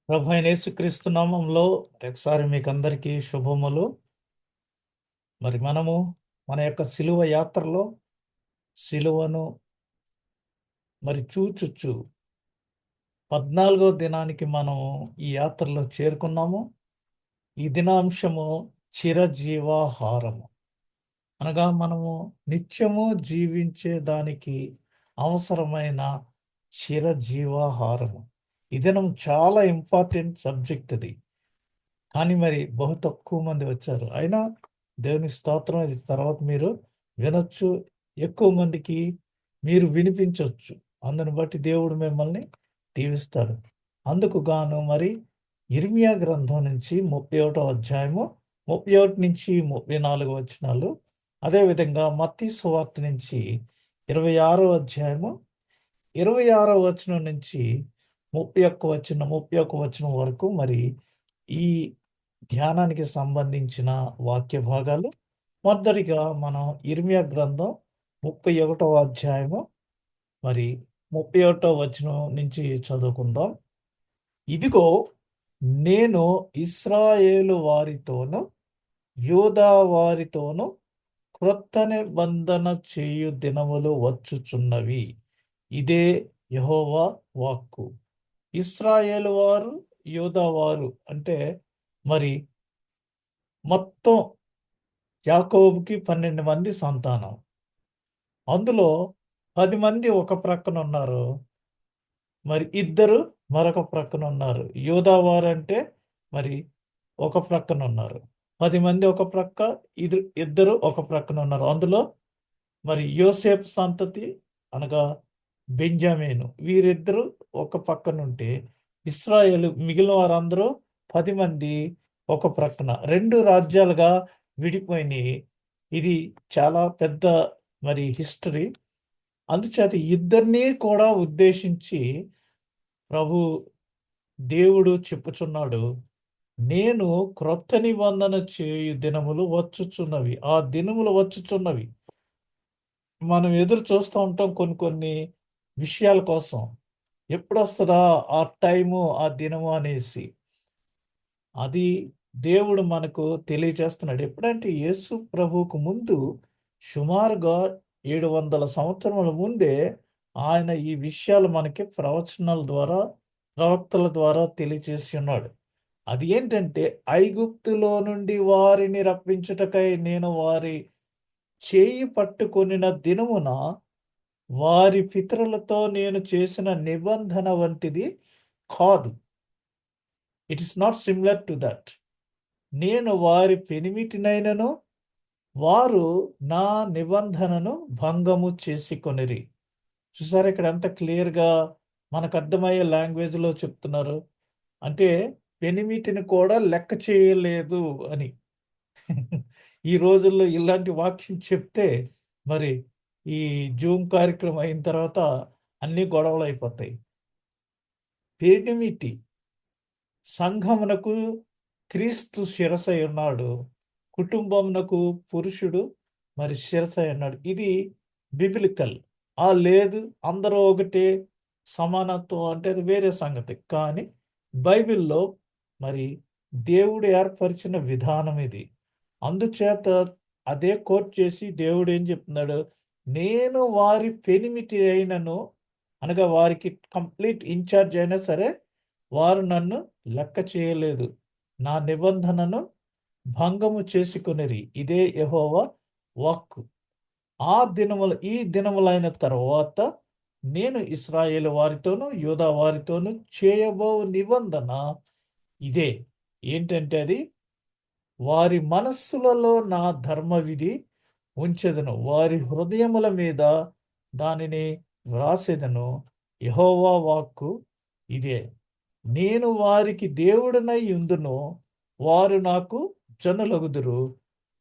ప్రభు అయిన యేసుక్రీస్తు నామంలో ఒకసారి మీకు అందరికీ శుభములు. మరి మనము మన యొక్క సిలువ యాత్రలో సిలువను మరి చూచుచు 14వ దినానికి మనం ఈ యాత్రలో చేరుకున్నాము. ఈ దినాంశము చిరజీవాహారము, అనగా మనము నిత్యము జీవించే దానికి అవసరమైన చిరజీవాహారము. ఈ దినం చాలా ఇంపార్టెంట్ సబ్జెక్ట్ ఇది. కానీ మరి బహు తక్కువ మంది వచ్చారు. అయినా దేవుని స్తోత్రం, ఇది తర్వాత మీరు వినొచ్చు, ఎక్కువ మందికి మీరు వినిపించవచ్చు. అందుని బట్టి దేవుడు మిమ్మల్ని దీవిస్తాడు. అందుకు గాను మరి ఇర్మియా గ్రంథం నుంచి 31వ అధ్యాయము 31 నుంచి 34 వచనాలు, అదేవిధంగా మత్తయి సువార్త నుంచి 26వ అధ్యాయము 26వ వచనం నుంచి 31 వచనం వరకు మరి ఈ ధ్యానానికి సంబంధించిన వాక్య భాగాలు. మొదటిగా మనం ఇర్మియా గ్రంథం 31వ అధ్యాయము మరి 31వ వచనం నుంచి చదువుకుందాం. ఇదిగో, నేను ఇశ్రాయేలు వారితోను యూదా వారితోను క్రొత్త నిబంధన చేయు దినములు వచ్చుచున్నవి. ఇదే యెహోవా వాక్కు. ఇశ్రాయేలు వారు, యూదా వారు అంటే మరి మొత్తం యాకోబుకి 12 మంది సంతానం. అందులో 10 మంది ఒక ప్రక్కన ఉన్నారు, మరి ఇద్దరు మరొక ప్రక్కన ఉన్నారు. యూదా వారంటే మరి ఒక ప్రక్కన ఉన్నారు. 10 మంది ఒక ప్రక్క, ఇద్దరు ఒక ప్రక్కన ఉన్నారు. అందులో మరి యోసేపు సంతతి అనగా బెంజామీను, వీరిద్దరూ ఒక పక్కన ఉంటే ఇశ్రాయేలు మిగిలిన వారందరూ 10 మంది ఒక ప్రక్కన 2 రాజ్యాలుగా విడిపోయినాయి. ఇది చాలా పెద్ద మరి హిస్టరీ. అందుచేత ఇద్దరినీ కూడా ఉద్దేశించి ప్రభు దేవుడు చెప్పుచున్నాడు, నేను క్రొత్త నిబంధన చేయు దినములు వచ్చుచున్నవి. ఆ దినములు వచ్చుచున్నవి. మనం ఎదురు చూస్తూ ఉంటాం కొన్ని కొన్ని విషయాల కోసం. ఎప్పుడొస్తుందా ఆ టైము, ఆ దినము అనేసి. అది దేవుడు మనకు తెలియజేస్తున్నాడు. ఎప్పుడంటే యేసు ప్రభువుకు ముందు సుమారుగా 700 సంవత్సరముల ముందే ఆయన ఈ విషయాలు మనకి ప్రవచనాల ద్వారా, ప్రవక్తల ద్వారా తెలియజేసి ఉన్నాడు. అది ఏంటంటే, ఐగుప్తులో నుండి వారిని రప్పించుటకై నేను వారి చేయి పట్టుకొనిన దినమున వారి పితరులతో నేను చేసిన నిబంధన వంటిది కాదు. It is not similar to that. నేను వారి పెనిమిటినైనను వారు నా నిబంధనను భంగము చేసుకొనిరి. చూసారా, ఇక్కడ ఎంత క్లియర్గా మనకు అర్థమయ్యే లాంగ్వేజ్లో చెప్తున్నారు. అంటే పెనిమిటిని కూడా లెక్క చేయలేదు అని. ఈ రోజుల్లో ఇలాంటి వాక్యం చెప్తే మరి ఈ జూమ్ కార్యక్రమం అయిన తర్వాత అన్ని గొడవలు అయిపోతాయి. పెనిమిటి సంఘమునకు క్రీస్తు శిరసై ఉన్నాడు, కుటుంబమునకు పురుషుడు మరి శిరసై ఉన్నాడు. ఇది బిబిలికల్. లేదు అందరూ ఒకటే సమానత్వం అంటే అది వేరే సంగతి. కానీ బైబిల్లో మరి దేవుడు ఏర్పరిచిన విధానం ఇది. అందుచేత అదే కోట్ చేసి దేవుడు ఏం చెప్తున్నాడు, నేను వారి పెనిమిటి అయినను, అనగా వారికి కంప్లీట్ ఇన్ఛార్జ్ అయినా సరే వారు నన్ను లెక్క చేయలేదు, నా నిబంధనను భంగము చేసుకొనిరి. ఇదే యెహోవా వాక్కు. ఈ దినములైన తర్వాత నేను ఇశ్రాయేలు వారితోనూ యూదా వారితోనూ చేయబో నిబంధన ఇదే. ఏంటంటే అది, వారి మనస్సులలో నా ధర్మవిధి ఉంచెదను, వారి హృదయముల మీద దానిని వ్రాసెదను. యెహోవా వాక్కు ఇదే. నేను వారికి దేవుడనై యుందును, వారు నాకు జనులగుదురు.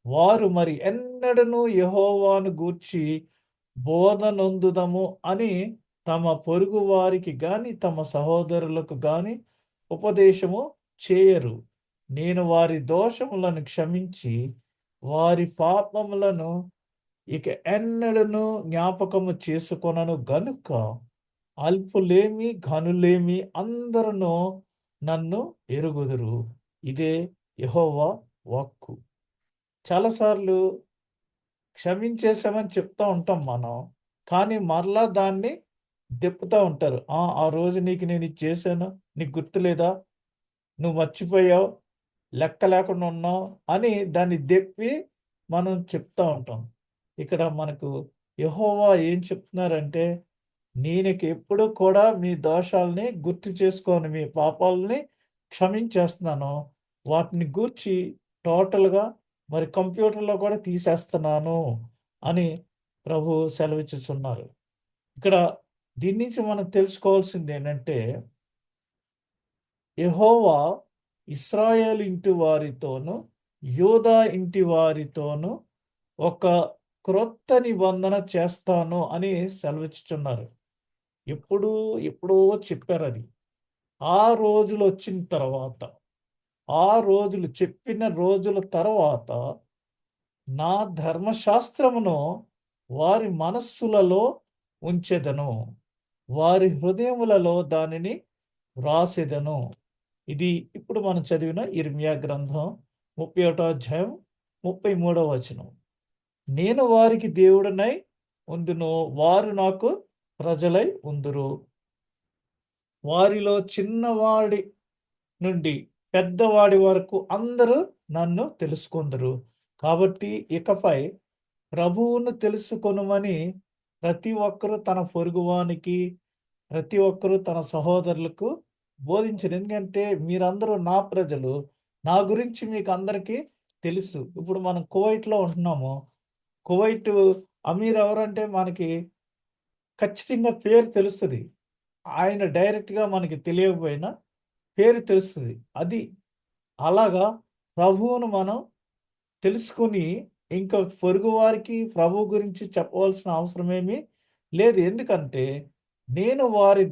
వారు మరి ఎన్నడను యెహోవాను గూర్చి బోధనొందుదము అని తమ పొరుగు వారికి గాని తమ సహోదరులకు గాని ఉపదేశము చేయరు. నేను వారి దోషములను క్షమించి వారి పాపములను ఇక ఎన్నడను జ్ఞాపకము చేసుకొనను గనుక అల్పులేమి ఘనులేమి అందరూ నన్ను ఎరుగుదురు. ఇదే యెహోవా వాక్కు. చాలాసార్లు క్షమించేసామని చెప్తా ఉంటాం మనం. కానీ మరలా దాన్ని దెప్పుతా ఉంటారు. ఆ రోజు నీకు నేను ఇది చేశాను. నీకు గుర్తులేదా? నువ్వు మర్చిపోయావు. లెక్క లేకుండా ఉన్నావు అని దాన్ని దెప్పి మనం చెప్తా ఉంటాం. ఇక్కడ మనకు యెహోవా ఏం చెప్తున్నారంటే, నేనిక ఎప్పుడు కూడా మీ దోషాల్ని గుర్తు చేసుకోను. మీ పాపాలని క్షమించేస్తున్నాను. వాటిని గూర్చి టోటల్‌గా మరి కంప్యూటర్‌లో కూడా తీసేస్తున్నాను అని ప్రభువు సెలవిచ్చుచున్నారు. ఇక్కడ దీని నుంచి మనం తెలుసుకోవాల్సిందేంటంటే, యెహోవా ఇశ్రాయేలు ఇంటి వారితోను, యూదా ఇంటి వారితోను ఒక క్రొత్త నిబంధన చేస్తాను అని సెలవిచ్చుచున్నారు. ఎప్పుడో చెప్పారది. ఆ రోజులొచ్చిన తర్వాత, ఆ రోజులు చెప్పిన రోజుల తర్వాత నా ధర్మశాస్త్రమును వారి మనస్సులలో ఉంచెదను. వారి హృదయములలో దానిని వ్రాసెదను. ఇది ఇప్పుడు మనం చదివిన ఇర్మియా గ్రంథం 31 అధ్యాయం 33వ వచనం. నేను వారికి దేవుడనై ఉందును, వారు నాకు ప్రజలై ఉందురు. వారిలో చిన్నవాడి నుండి పెద్దవాడి వరకు అందరూ నన్ను తెలుసుకొందురు. కాబట్టి ఇకపై ప్రభువును తెలుసుకొనుమని ప్రతి ఒక్కరూ తన పొరుగువానికి, ప్రతి ఒక్కరూ తన సహోదరులకు బోధించరు. ఎందుకంటే మీరందరూ నా ప్రజలు. నా గురించి మీకు అందరికీ తెలుసు. ఇప్పుడు మనం కువైట్‌లో ఉంటున్నాము. కువైట్ అమీర్ ఎవరంటే మనకి ఖచ్చితంగా పేరు తెలుస్తది. ఆయన డైరెక్ట్‌గా మనకి తెలియకపోయినా పేరు తెలుస్తది. అది అలాగా ప్రభువును మనం తెలుసుకొని ఇంకా పొరుగువారికి ప్రభువు గురించి చెప్పవలసిన అవసరమేమీ లేదు. ఎందుకంటే నేను వారి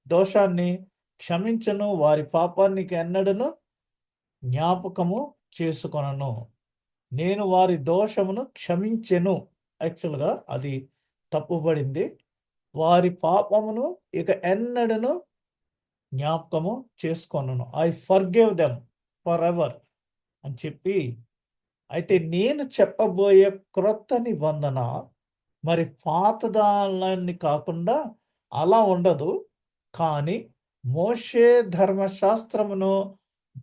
దోషాన్ని క్షమించను. వారి పాపానికి ఎన్నడను జ్ఞాపకము చేసుకొనను. నేను వారి దోషమును క్షమించెను. యాక్చువల్‌గా అది తప్పుబడింది. వారి పాపమును ఇక ఎన్నడను జ్ఞాపకము చేసుకొనను. ఐ ఫర్గివ్ దెమ్ ఫరెవర్ అని చెప్పి, అయితే నేను చెప్పబోయే క్రొత్త నిబంధన మరి పాతదానాన్ని కాకుండా అలా ఉండదు. కానీ మోషే ధర్మశాస్త్రమును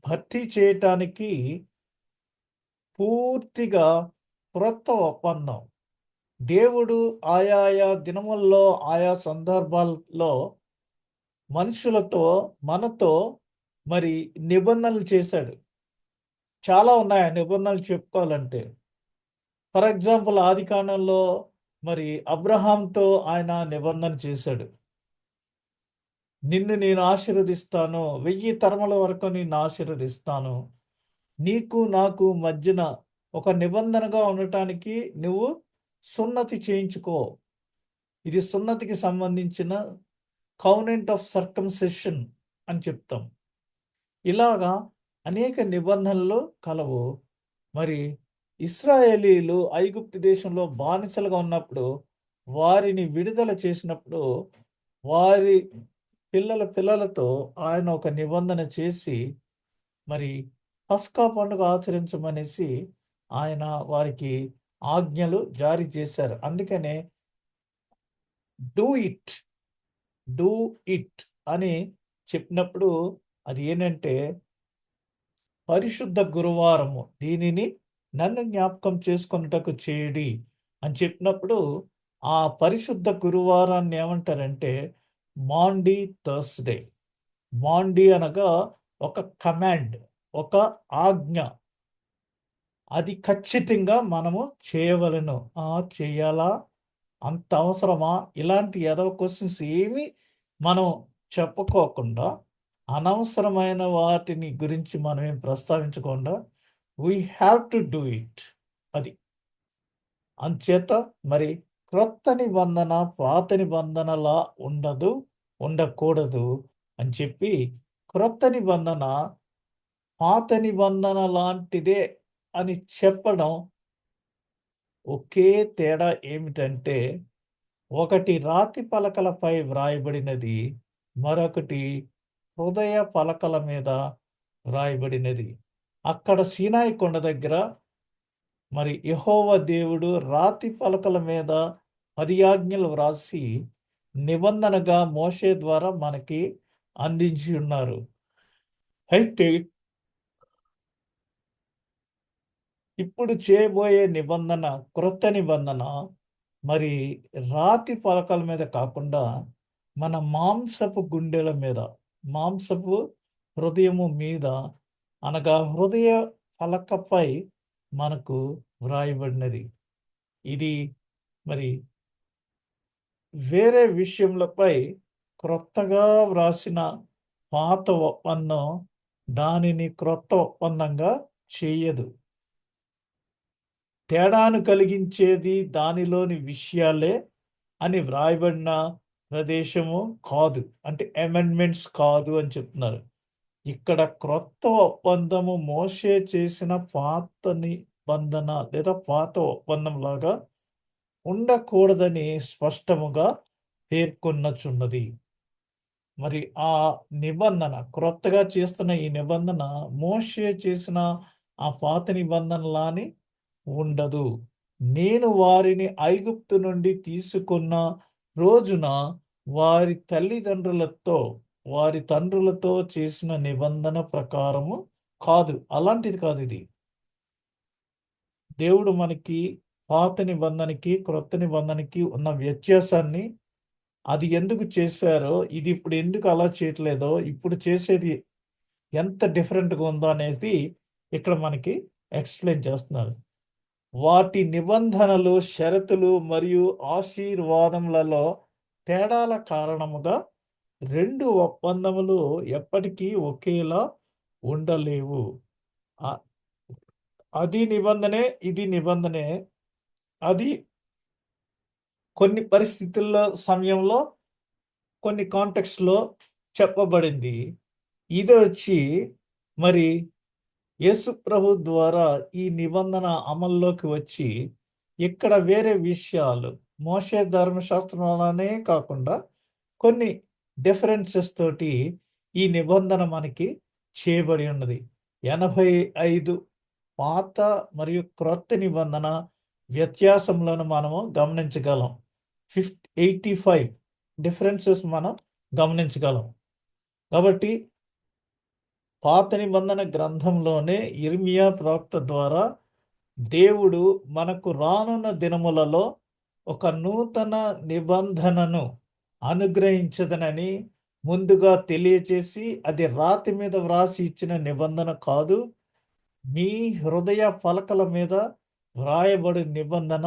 భర్తీ చేయటానికి పూర్తిగా క్రొత్త ఒప్పందం. దేవుడు ఆయా దినముల్లో, ఆయా సందర్భాల్లో మనుషులతో, మనతో మరి నిబంధనలు చేశాడు. చాలా ఉన్నాయి ఆ నిబంధనలు చెప్పుకోవాలంటే. ఫర్ ఎగ్జాంపుల్ ఆదికాండంలో మరి అబ్రహాంతో ఆయన నిబంధన చేశాడు. నిన్ను నేను ఆశీర్వదిస్తాను. 1000 తరముల వరకు నిన్ను ఆశీర్వదిస్తాను. నీకు నాకు మధ్యన ఒక నిబంధనగా ఉండటానికి నువ్వు సున్నతి చేయించుకో. ఇది సున్నతికి సంబంధించిన కౌనెంట్ ఆఫ్ సర్కంసెషన్ అని చెప్తాం. ఇలాగా అనేక నిబంధనలు కలవు. మరి ఇశ్రాయేలీలు ఐగుప్తు దేశంలో బానిసలుగా ఉన్నప్పుడు వారిని విడుదల చేసినప్పుడు వారి పిల్లలతో ఆయన ఒక నిబంధన చేసి మరి పస్కా పండుగ ఆచరించమనేసి ఆయన వారికి ఆజ్ఞలు జారీ చేశారు. అందుకనే డూ ఇట్, డూ ఇట్ అని చెప్పినప్పుడు అది ఏంటంటే పరిశుద్ధ గురువారము, దీనిని నన్ను జ్ఞాపకం చేసుకొనుటకు చేయుడి అని చెప్పినప్పుడు ఆ పరిశుద్ధ గురువారాన్ని ఏమంటారంటే మాండీ థర్స్‌డే. మాండీ అనగా ఒక కమాండ్, ఒక ఆజ్ఞ. అది ఖచ్చితంగా మనము చేయవలెను. చెయ్యాలా? అంత అవసరమా? ఇలాంటి ఎదవ క్వెషన్స్ ఏమి మనం చెప్పుకోకుండా, అనవసరమైన వాటిని గురించి మనమేం ప్రస్తావించకుండా we have to do it. అది. అంచేత మరి క్రొత్త నిబంధన పాత నిబంధనలా ఉండదు, ఉండకూడదు అని చెప్పి క్రొత్త నిబంధన పాత నిబంధన లాంటిదే అని చెప్పడం ఒకే తేడా ఏమిటంటే, ఒకటి రాతి పలకలపై వ్రాయబడినది, మరొకటి హృదయ పలకల మీద వ్రాయబడినది. అక్కడ సీనాయి కొండ దగ్గర మరి యెహోవా దేవుడు రాతి పలకల మీద 10 ఆజ్ఞలు వ్రాసి నిబంధనగా మోషే ద్వారా మనకి అందించి ఉన్నారు. అయితే ఇప్పుడు చేయబోయే నిబంధన, క్రొత్త నిబంధన మరి రాతి పలకల మీద కాకుండా మన మాంసపు గుండెల మీద, మాంసపు హృదయము మీద, అనగా హృదయ పలకపై మనకు వ్రాయబడినది. ఇది మరి వేరే విషయములపై క్రొత్తగా వ్రాసిన పాత ఒప్పందం దానిని క్రొత్త ఒప్పందంగా చేయదు. తేడాను కలిగించేది దానిలోని విషయాలే అని వ్రాయబడిన ప్రదేశము కాదు, అంటే అమెండ్మెంట్స్ కాదు అని చెప్తున్నారు. ఇక్కడ క్రొత్త ఒప్పందము మోషే చేసిన పాత నిబంధన లేదా పాత ఒప్పందం లాగా ఉండకూడదని స్పష్టముగా పేర్కొన్నచున్నది. మరి ఆ నిబంధన, క్రొత్తగా చేస్తున్న ఈ నిబంధన మోషే చేసిన ఆ పాత నిబంధనలాని ఉండదు. నేను వారిని ఐగుప్తు నుండి తీసుకున్న రోజున వారి తల్లిదండ్రులతో, వారి తండ్రులతో చేసిన నిబంధన ప్రకారము కాదు. అలాంటిది కాదు ఇది. దేవుడు మనకి పాత నిబంధనకి, క్రొత్త నిబంధనకి ఉన్న వ్యత్యాసాన్ని, అది ఎందుకు చేశారో, ఇది ఇప్పుడు ఎందుకు అలా చేయట్లేదో, ఇప్పుడు చేసేది ఎంత డిఫరెంట్‌గా ఉందో అనేది ఇక్కడ మనకి ఎక్స్‌ప్లెయిన్ చేస్తున్నారు. వాటి నిబంధనలు, షరతులు మరియు ఆశీర్వాదములలో తేడాల కారణముగా 2 ఒప్పందములు ఎప్పటికీ ఒకేలా ఉండలేవు. అ అది నిబంధనే, ఇది నిబంధనే. అది కొన్ని పరిస్థితుల్లో, సమయంలో, కొన్ని కాంటెక్స్ట్‌లో చెప్పబడింది. ఇదొచ్చి మరి యేసు ప్రభు ద్వారా ఈ నిబంధన అమల్లోకి వచ్చి, ఇక్కడ వేరే విషయాలు మోషే ధర్మశాస్త్రం అలానే కాకుండా కొన్ని డిఫరెన్సెస్ తోటి ఈ నిబంధన మనకి చేయబడి ఉన్నది. 85 పాత మరియు క్రొత్త నిబంధన వ్యత్యాసంలను మనము గమనించగలం. 85 డిఫరెన్సెస్ మనం గమనించగలం. కాబట్టి పాత నిబంధన గ్రంథంలోనే యిర్మీయా ప్రవక్త ద్వారా దేవుడు మనకు రానున్న దినములలో ఒక నూతన నిబంధనను అనుగ్రహించదనని ముందుగా తెలియచేసి, అది రాతి మీద వ్రాసి ఇచ్చిన నిబంధన కాదు, మీ హృదయ పలకల మీద వ్రాయబడి నిబంధన.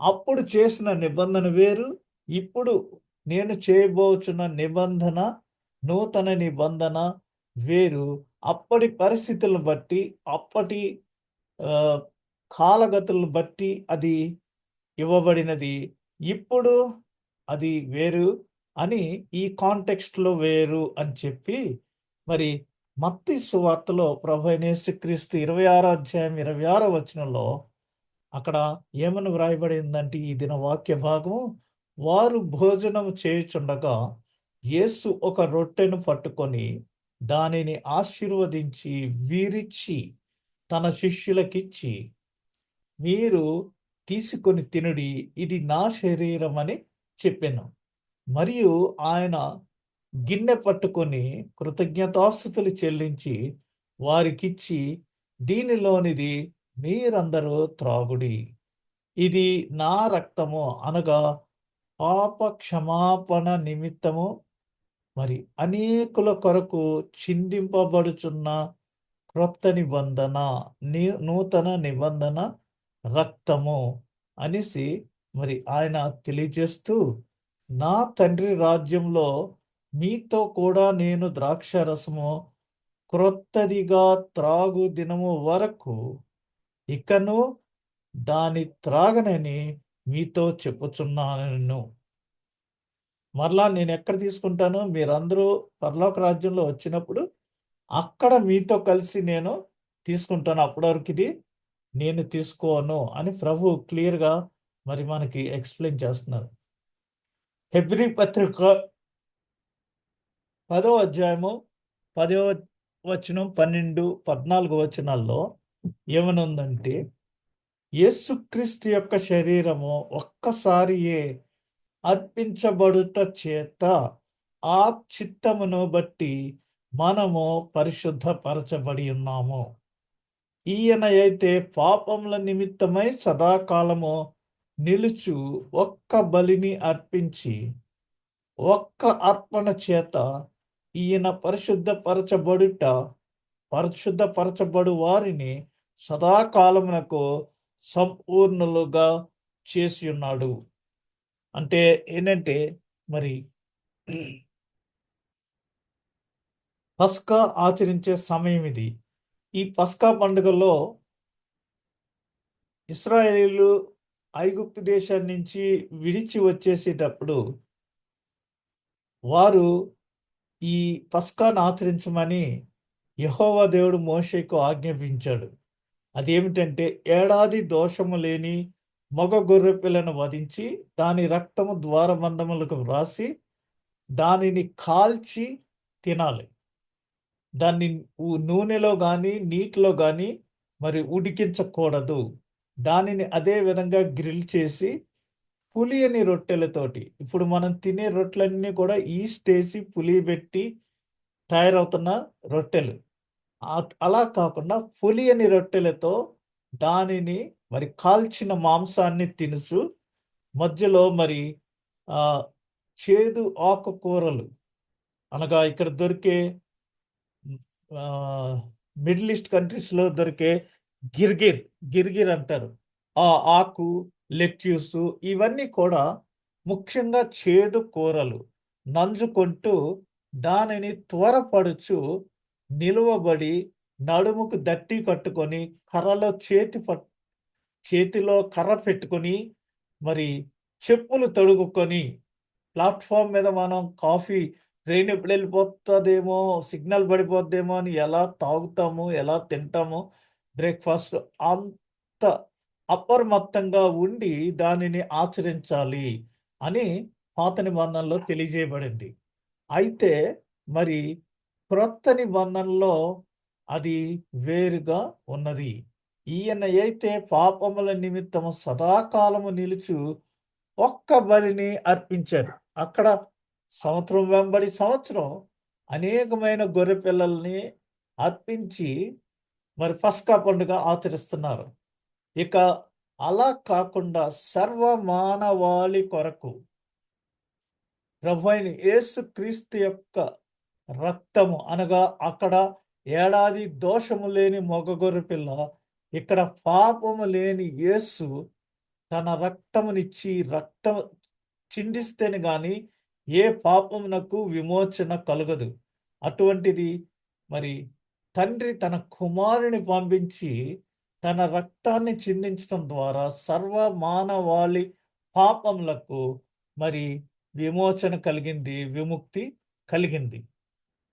అప్పుడు చేసిన నిబంధన వేరు, ఇప్పుడు నేను చేయబోచున్న నిబంధన, నూతన నిబంధన వేరు. అప్పటి పరిస్థితులను బట్టి, అప్పటి ఆహ్, కాలగతులను బట్టి అది ఇవ్వబడినది. ఇప్పుడు అది వేరు అని, ఈ కాంటెక్స్ట్‌లో వేరు అని చెప్పి, మరి మత్తయి సువార్తలో ప్రభువైన యేసుక్రీస్తు 26వ అధ్యాయం 26వ వచనంలో అక్కడ ఏమని వ్రాయబడిందంటే, ఈ దిన వాక్య భాగము, వారు భోజనము చేయుచుండగా యేసు ఒక రొట్టెను పట్టుకొని దానిని ఆశీర్వదించి విరిచి తన శిష్యులకిచ్చి, మీరు తీసుకొని తినుడి, ఇది నా శరీరం అని చెప్పెను. మరియు ఆయన గిన్నె పట్టుకొని కృతజ్ఞతాస్తుతులు చెల్లించి వారికిచ్చి, దీనిలోనిది మీరందరూ త్రాగుడి, ఇది నా రక్తము, అనగా పాప క్షమాపణ నిమిత్తము మరి అనేకుల కొరకు చిందింపబడుచున్న క్రొత్త నిబంధన, నూతన నిబంధన రక్తము అనేసి మరి ఆయన తెలియజేస్తూ, నా తండ్రి రాజ్యంలో మీతో కూడా నేను ద్రాక్షారసము క్రొత్తదిగా త్రాగు దినము వరకు ఇకను దాని త్రాగనని మీతో చెప్పుచున్నాను. మరలా నేను ఎక్కడ తీసుకుంటాను, మీరందరూ పరలోక రాజ్యంలో వచ్చినప్పుడు అక్కడ మీతో కలిసి నేను తీసుకుంటాను. అప్పటి వరకు ఇది నేను తీసుకోను అని ప్రభు క్లియర్‌గా మరి మనకి ఎక్స్‌ప్లెయిన్ చేస్తున్నారు. హెబ్రీ పత్రిక 10వ అధ్యాయము 10వ వచనం, 12, 14 వచనాల్లో ఏమనుందంటే, యేసుక్రీస్తు యొక్క శరీరము ఒక్కసారియే అర్పించబడుట చేత ఆ చిత్తమును బట్టి మనము పరిశుద్ధపరచబడి ఉన్నాము. ఈయన అయితే పాపముల నిమిత్తమై సదాకాలము నిలుచు ఒక్క బలిని అర్పించి ఒక్క అర్పణ చేత ఈయన పరిశుద్ధపరచబడు వారిని సదాకాలమునకు సంపూర్ణులుగా చేసి ఉన్నాడు. అంటే ఏంటంటే, మరి పస్కా ఆచరించే సమయం ఇది. ఈ పస్కా పండుగలో ఇశ్రాయేలీయులు ఐగుప్తు దేశం నుంచి విడిచి వచ్చేసేటప్పుడు వారు ఈ పస్కాను ఆచరించమని యెహోవా దేవుడు మోషేకు ఆజ్ఞాపించాడు. అదేమిటంటే, ఏడాది దోషము లేని మగ గొర్రె పిల్లను వధించి దాని రక్తము ద్వారబంధములకు వ్రాసి దానిని కాల్చి తినాలి. దాన్ని నూనెలో కానీ నీటిలో కానీ మరి ఉడికించకూడదు. దానిని అదే విధంగా గ్రిల్ చేసి పులియని రొట్టెలతోటి, ఇప్పుడు మనం తినే రొట్టెలన్నీ కూడా ఈస్ట్ వేసి పులియబెట్టి తయారవుతున్న రొట్టెలు, అలా కాకుండా పులియని రొట్టెలతో దానిని మరి కాల్చిన మాంసాన్ని తినుచు మధ్యలో మరి ఆ చేదు ఆకుకూరలు, అనగా ఇక్కడ దొరికే మిడిల్ ఈస్ట్ కంట్రీస్లో దొరికే గిర్గిర్ అంటారు. ఆ ఆకు, లెట్యూస్, ఇవన్నీ కూడా ముఖ్యంగా చేదు కూరలు నంజుకుంటూ దానిని త్వరపడుచు నిలువబడి నడుముకు దట్టి కట్టుకొని కర్రలో చేతిలో కర్ర పెట్టుకొని మరి చెప్పులు తొడుగుకొని ప్లాట్ఫామ్ మీద మనం కాఫీ, ట్రైన్ ఎప్పుడు వెళ్ళిపోతుందేమో, సిగ్నల్ పడిపోద్దేమో అని ఎలా తాగుతాము, ఎలా తింటాము బ్రేక్ఫాస్ట్, అంత అప్రమత్తంగా ఉండి దానిని ఆచరించాలి అని పాత నిబంధనలో తెలియజేయబడింది. అయితే మరి క్రొత్త నిబంధనలో అది వేరుగా ఉన్నది. ఈయన అయితే పాపముల నిమిత్తము సదాకాలము నిలుచు ఒక్క బలిని అర్పించారు. అక్కడ సంవత్సరం వెంబడి సంవత్సరం అనేకమైన గొర్రె పిల్లల్ని అర్పించి మరి పస్కా పండుగ ఆచరిస్తున్నారు. ఇక అలా కాకుండా సర్వ మానవాళి కొరకు ప్రభువైన యేసుక్రీస్తు యొక్క రక్తము, అనగా అక్కడ ఏడాది దోషము లేని మగ గొర్రె పిల్ల, ఇక్కడ పాపము లేని యేసు తన రక్తమునిచ్చి రక్తం చిందిస్తేనే గాని ఏ పాపమునకు విమోచన కలగదు. అటువంటిది మరి తండ్రి తన కుమారుని పంపించి తన రక్తాన్ని చిందించడం ద్వారా సర్వ మానవాళి పాపములకు మరి విమోచన కలిగింది, విముక్తి కలిగింది.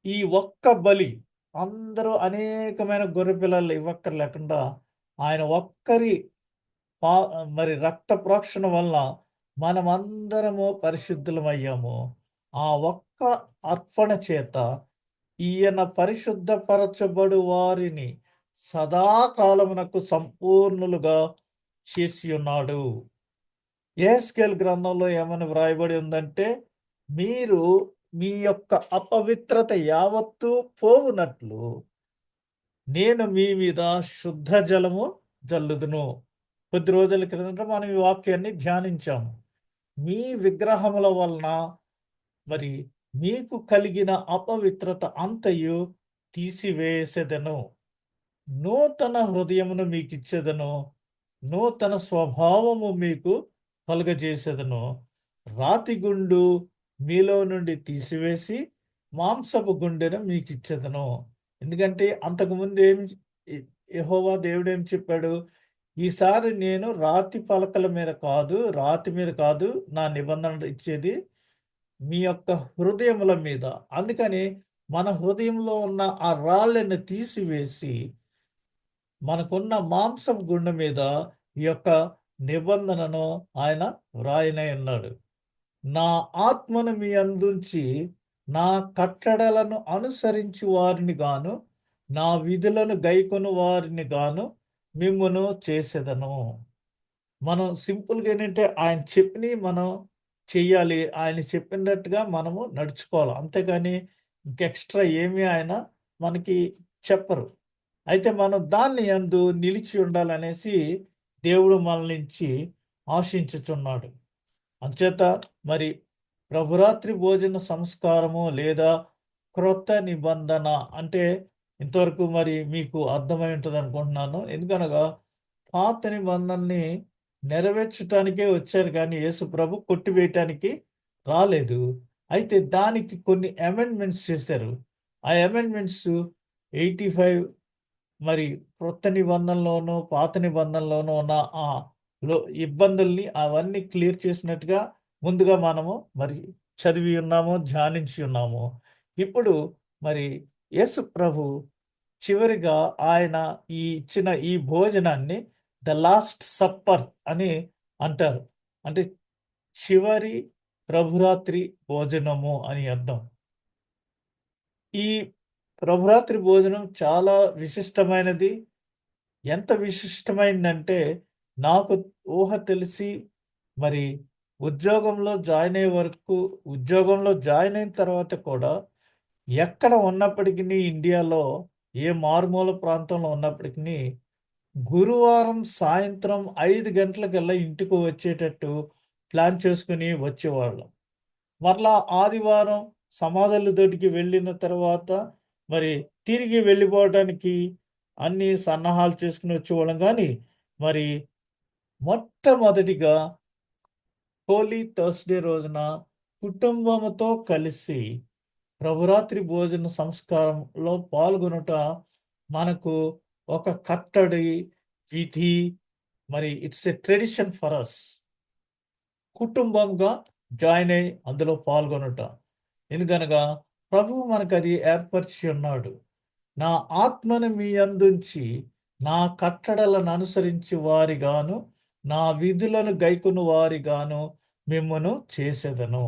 ఈ ఒక్క బలి అందరూ అనేకమైన గొర్రె పిల్లలు ఇవ్వక్కర్లేకుండా ఆయన ఒక్కరి మరి రక్త ప్రోక్షణ వల్ల మనమందరము పరిశుద్ధులమయ్యాము. ఆ ఒక్క అర్పణ చేత ఈయన పరిశుద్ధపరచబడు వారిని సదాకాలమునకు సంపూర్ణులుగా చేసి ఉన్నాడు. యెహెజ్కేలు గ్రంథంలో ఏమని వ్రాయబడి ఉందంటే, మీరు మీ యొక్క అపవిత్రత యావత్తూ పోవునట్లు నేను మీ మీద శుద్ధ జలము జల్లుదును. కొద్ది రోజుల క్రితం మనం ఈ వాక్యాన్ని ధ్యానించాము. మీ విగ్రహముల వలన మరి మీకు కలిగిన అపవిత్రత అంతయు తీసివేసేదను, నూతన హృదయమును మీకు ఇచ్చేదను, నూతన స్వభావము మీకు కలుగజేసేదను, రాతి గుండు మీలో నుండి తీసివేసి మాంసపు గుండెను మీకు ఇచ్చేదను. ఎందుకంటే అంతకుముందు యెహోవా దేవుడు ఏం చెప్పాడు? ఈసారి నేను రాతి పలకల మీద కాదు, రాతి మీద కాదు నా నిబంధన ఇచ్చేది మీ యొక్క హృదయముల మీద. అందుకని మన హృదయంలో ఉన్న ఆ రాళ్ళని తీసివేసి మనకున్న మాంసపు గుండె మీద ఈ యొక్క నిబంధనను ఆయన వ్రాయనై ఉన్నాడు. నా ఆత్మను మీ అందుంచి నా కట్టడలను అనుసరించి వారిని గాను నా విధులను గైకొను వారిని గాను మిమ్మును చేసేదను. మనం సింపుల్గా ఏంటంటే ఆయన చెప్పినవి మనం చెయ్యాలి. ఆయన చెప్పినట్టుగా మనము నడుచుకోవాలి. అంతేగాని ఇంకెక్స్ట్రా ఏమీ ఆయన మనకి చెప్పరు. అయితే మనం దాన్ని యందు నిలిచి ఉండాలనేసి దేవుడు మన నుంచి ఆశించుచున్నాడు. అంచేత మరి ప్రభురాత్రి భోజన సంస్కారము లేదా క్రొత్త నిబంధన అంటే ఇంతవరకు మరి మీకు అర్థమై ఉంటుంది అనుకుంటున్నాను. ఎందుకనగా పాత నిబంధనని నెరవేర్చటానికే వచ్చారు కానీ యేసు ప్రభు కొట్టివేయటానికి రాలేదు. అయితే దానికి కొన్ని అమెండ్మెంట్స్ చేశారు. ఆ అమెండ్మెంట్స్ 85 మరి క్రొత్త నిబంధనలోనూ, పాత నిబంధనలోనూ ఉన్న ఆ లో ఇబ్బందుల్ని అవన్నీ క్లియర్ చేసినట్టుగా ముందుగా మనము మరి చదివి ఉన్నాము, ధ్యానించి ఉన్నాము. ఇప్పుడు మరి యేసు ప్రభు చివరిగా ఆయన ఇచ్చిన ఈ భోజనాన్ని ద లాస్ట్ సప్పర్ అని అంటారు. అంటే చివరి ప్రభురాత్రి భోజనము అని అర్థం. ఈ ప్రభురాత్రి భోజనం చాలా విశిష్టమైనది. ఎంత విశిష్టమైందంటే నాకు ఊహ తెలిసి మరి ఉద్యోగంలో జాయిన్ అయ్యే వరకు, ఉద్యోగంలో జాయిన్ అయిన తర్వాత కూడా ఎక్కడ ఉన్నప్పటికీ ఇండియాలో ఏ మారుమూల ప్రాంతంలో ఉన్నప్పటికీ గురువారం సాయంత్రం 5 గంటలకల్లా ఇంటికి వచ్చేటట్టు ప్లాన్ చేసుకుని వచ్చేవాళ్ళం. మరలా ఆదివారం సమాధుల దొడ్డికి వెళ్ళిన తర్వాత మరి తిరిగి వెళ్ళిపోవడానికి అన్ని సన్నాహాలు చేసుకుని వచ్చేవాళ్ళం. కానీ మరి మొట్టమొదటిగా హోలీ థర్స్‌డే రోజున కుటుంబముతో కలిసి ప్రభురాత్రి భోజన సంస్కారంలో పాల్గొనుట మనకు ఒక కట్టడి విధి. మరి it's a tradition for us. కుటుంబంగా జాయిన్ అయ్యి అందులో పాల్గొనుట. ఎందుకనగా ప్రభువు మనకది ఏర్పరిచి ఉన్నాడు. నా ఆత్మను మీ యందుంచి నా కట్టడలను అనుసరించి వారిగాను నా విధులను గైకొను వారిగాను మిమ్మును చేసేదను.